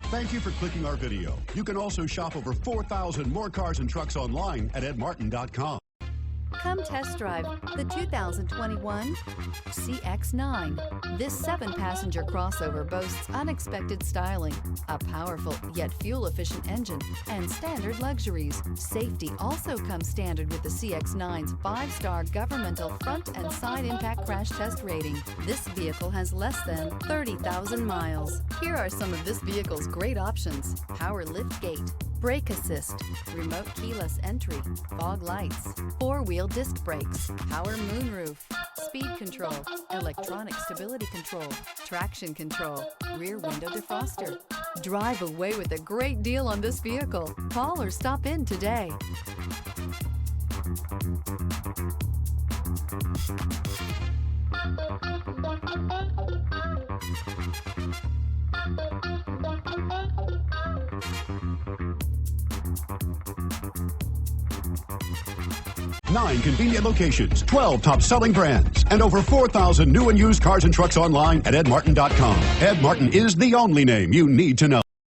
Thank you for clicking our video. You can also shop over 4,000 more cars and trucks online at edmartin.com. Come test drive the 2021 CX-9. This 7-passenger crossover boasts unexpected styling, a powerful yet fuel-efficient engine, and standard luxuries. Safety also comes standard with the CX-9's 5-star governmental front and side impact crash test rating. This vehicle has less than 30,000 miles. Here are some of this vehicle's great options: power lift gate, brake assist, remote keyless entry, fog lights, 4-wheel disc brakes, power moonroof, speed control, electronic stability control, traction control, rear window defroster. Drive away with a great deal on this vehicle. Call or stop in today. Nine convenient locations, 12 top-selling brands, and over 4,000 new and used cars and trucks online at edmartin.com. Ed Martin is the only name you need to know.